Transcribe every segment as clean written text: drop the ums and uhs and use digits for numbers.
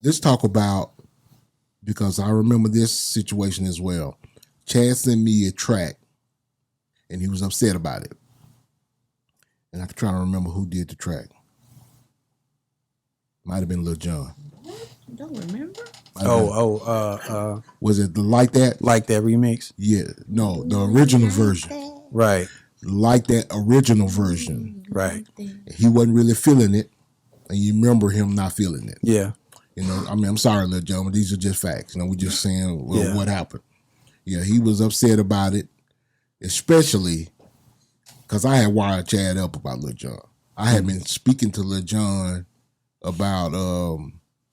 let's talk about, because I remember this situation as well. Chad sent me a track, and he was upset about it. And I'm trying to remember who did the track. Might have been Lil Jon. Don't remember. Was it the Like That? Like That remix? Yeah, no, the original version. Right. Like That original version. Right. He wasn't really feeling it, and you remember him not feeling it. Yeah. You know, I mean, I'm sorry, Lil Jon, but these are just facts. You know, we're just saying what happened. Yeah, he was upset about it, especially because I had wired Chad up about Lil Jon. I had been speaking to Lil Jon about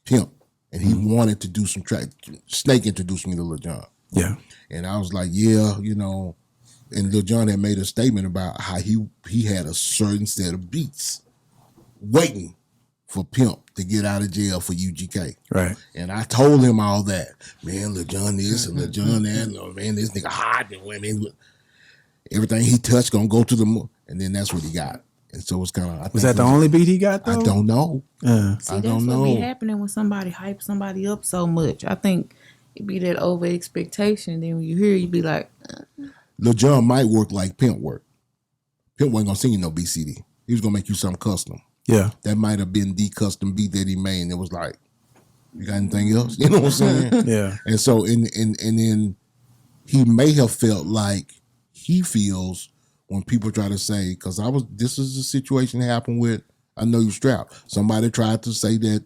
Pimp, and he wanted to do some track. Snake introduced me to Lil Jon. Yeah. And I was like, yeah, you know, and Lil Jon had made a statement about how he had a certain set of beats waiting for Pimp to get out of jail for UGK. Right. And I told him all that. Man, Lil Jon this and Lil Jon that. No, man, this nigga hot. Man, everything he touched gonna go to the moon. And then that's what he got. And so it's kind of. Was that the only beat he got though? I don't know. See, I don't know. That's what be happening when somebody hype somebody up so much. I think it be that over expectation. Then when you hear, you be like, Lil Jon might work like Pimp work. Pimp wasn't gonna send you no BCD. He was gonna make you something custom. Yeah. That might have been the custom beat that he made, and it was like, you got anything else? You know what I'm saying? Yeah. And so, and then he may have felt like he feels when people try to say, because this is a situation that happened with I Know You Strapped. Somebody tried to say that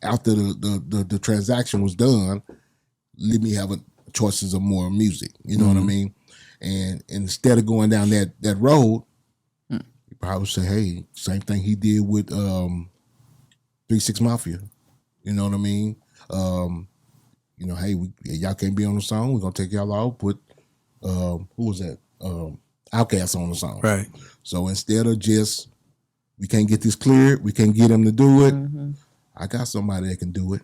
after the transaction was done, let me have choices of more music. You know what I mean? And instead of going down that road, you probably say, hey, same thing he did with 3-6 Mafia. You know what I mean? You know, hey, y'all can't be on the song. We're gonna take y'all off. Put who was that? Ugk'S on the song. Right. So instead of just we can't get this cleared, we can't get him to do it. I got somebody that can do it.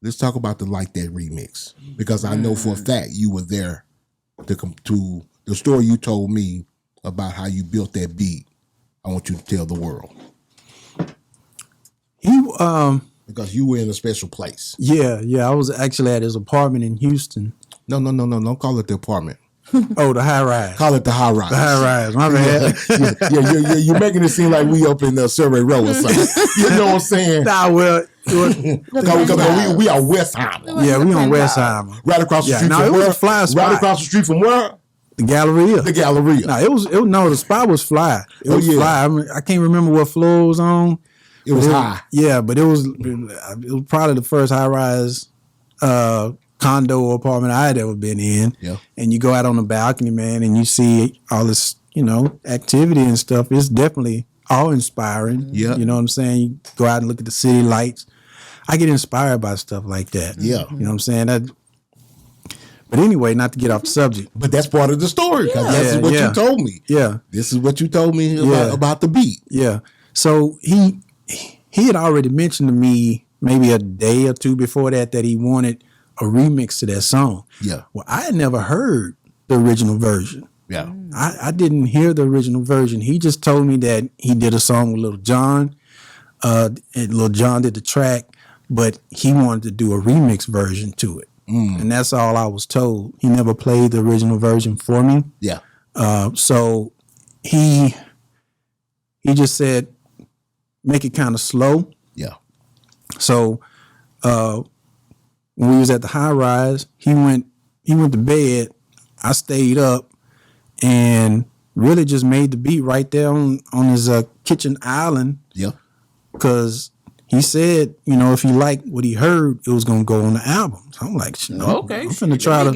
Let's talk about the Like That remix, because I know for a fact you were there to the story you told me about how you built that beat. I want you to tell the world. Because you were in a special place. Yeah. I was actually at his apartment in Houston. No. Don't call it the apartment. Oh, the high rise. Call it the high rise. The high rise. My bad. Yeah. You're making it seem like we up in Surrey Row or something. You know what I'm saying? Nah, well, Because we are Westheimer. yeah, we on Westheimer. Right across the street from it where? was a fly spot. Right across the street from where? The Galleria. The Galleria. No, the spot was fly. It was fly. I mean, I can't remember what floor it was on. It was high. Yeah, but it was probably the first high rise condo or apartment I had ever been in. Yeah. And you go out on the balcony, man, and you see all this, activity and stuff. It's definitely awe-inspiring. Yeah. You know what I'm saying? You go out and look at the city lights. I get inspired by stuff like that. Yeah. You know what I'm saying? But anyway, not to get off the subject. But that's part of the story, because that's what you told me. Yeah. This is what you told me about the beat. Yeah. So he had already mentioned to me maybe a day or two before that he wanted a remix to that song. Yeah. Well, I had never heard the original version. Yeah. I didn't hear the original version. He just told me that he did a song with Lil Jon. And Lil Jon did the track, but he wanted to do a remix version to it. And that's all I was told. He never played the original version for me. Yeah. So he just said, make it kind of slow. Yeah. So when we was at the high rise, he went to bed. I stayed up and really just made the beat right there on his kitchen island. Yeah. Because he said, if he liked what he heard, it was gonna go on the album. So I'm like, okay, I'm finna try to.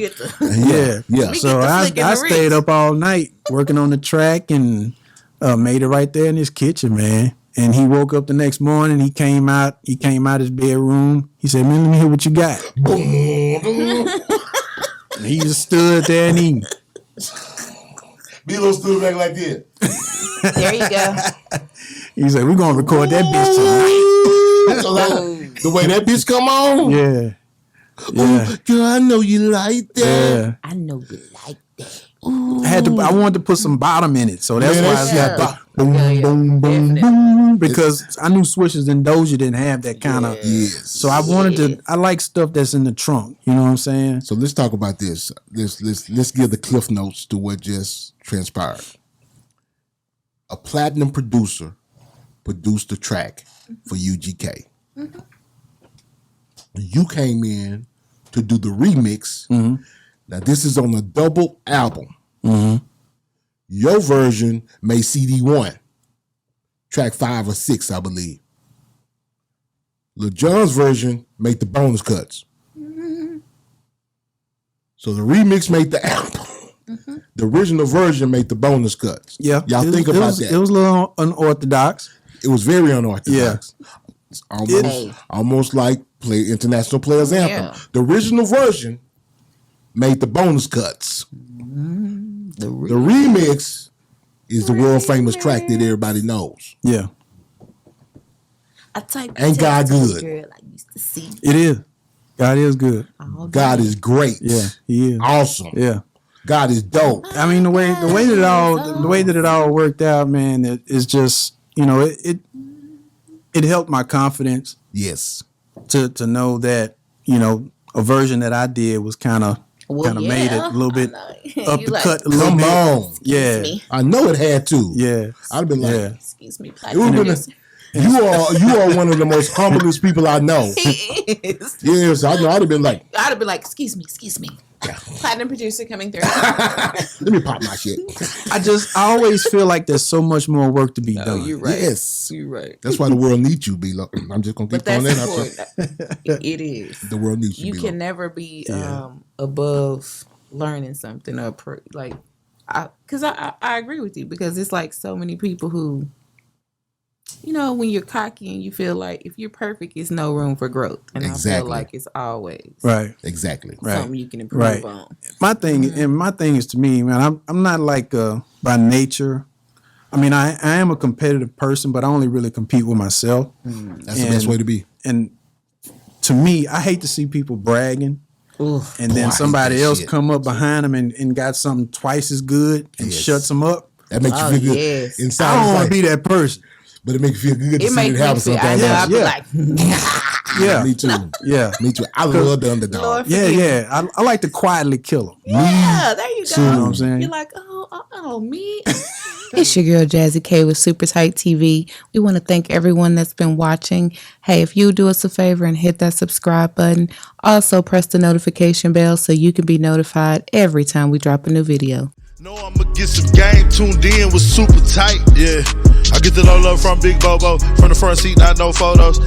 Yeah. So I stayed up all night working on the track and made it right there in his kitchen, man. And he woke up the next morning. He came out his bedroom. He said, "Man, let me hear what you got." And he just stood there and he. B-Lo stood back like this. There you go. He said, "We're gonna record that bitch tonight." So the way that bitch come on. Yeah. Ooh, girl, I know you like that. Yeah. I know you like that. I wanted to put some bottom in it, so that's why I said boom, boom, boom, boom, because I knew Swishers and Doja didn't have that kind of. Yes. So I wanted to. I like stuff that's in the trunk. You know what I'm saying? So let's talk about this. Let's give the cliff notes to what just transpired. A platinum producer produced a track for UGK. Mm-hmm. You came in to do the remix. Mm-hmm. Now this is on a double album. Mm-hmm. Your version made CD1, track 5 or 6, I believe. Lil Jon's version made the bonus cuts. Mm-hmm. So the remix made the album. Mm-hmm. The original version made the bonus cuts. Yeah, y'all think about that. It was a little unorthodox. It was very unorthodox. Yeah. It's almost like International Players Anthem. Yeah. The original version made the bonus cuts. The The remix is the world famous track that everybody knows. Yeah, I type Ain't God good? Girl, I used to see. it is. God is good. God is great. Yeah, He is. Awesome. Yeah. God is dope. I mean the way that it all worked out, man, it's just, you know, it helped my confidence Yes. to know that, you know, a version that I did was kind of made it a little bit up the cut a little Come bit. on. Yeah. Me. I know it had to. Yeah. I'd have been like, Yeah. Excuse me. it would have been you are one of the most humblest people I know. He is. Yes, I know. I'd have been like, I'd have been like, excuse me. Platinum producer coming through. let me pop my shit. I always feel like there's so much more work to be done. You're right. Yes. You're right. That's why the world needs you, B-Lo. I'm just going to keep But throwing that's that out there. important. It is. The world needs you, You B-Lo. can never be above learning something or because I agree with you, because it's like so many people who, you know, when you're cocky and you feel like if you're perfect, it's no room for growth, and I Exactly. feel like it's always Right. Exactly. Right. something you can improve Right. on. My thing is, to me, man, I'm not like by nature. I mean, I am a competitive person, but I only really compete with myself. That's the best way to be. And to me, I hate to see people bragging. Oof. And Boy, I then hate somebody that else shit. come up behind them and got something twice as good and Yes. shuts them up. That makes you feel good. Yes. Inside, I don't it's want like, to be that person. but it makes you feel good to It see makes it me happen feel. I sometimes. know. I'd be Yeah. like, Yeah, Me too. yeah, Me too. I love the underdog. Lord, yeah, forgive me. yeah. I like to quietly kill them. Yeah, there you go. You know what I'm saying? You're like, oh, me. It's your girl Jazzy K with Super Tight TV. We want to thank everyone that's been watching. Hey, if you do us a favor and hit that subscribe button, also press the notification bell so you can be notified every time we drop a new video. Know I'ma get some game tuned in with Super Tight, yeah. I get it all up from Big Bobo, from the front seat, not no photos.